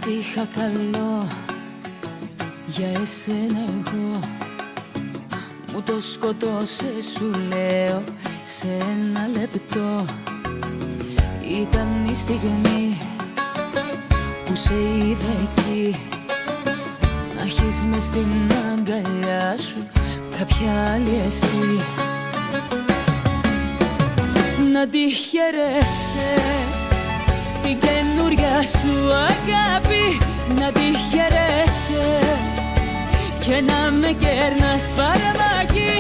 Ό,τι είχα καλό για εσένα εγώ μου το σκοτώσες, σου λέω, σε ένα λεπτό. Ήταν η στιγμή που σε είδα εκεί, να έχεις μες στην αγκαλιά σου κάποια άλλη εσύ. Να τη χαιρέσαι την καινούρια σου αγάπη, να τη χαιρέσαι και να με κέρνας φαρμάκι.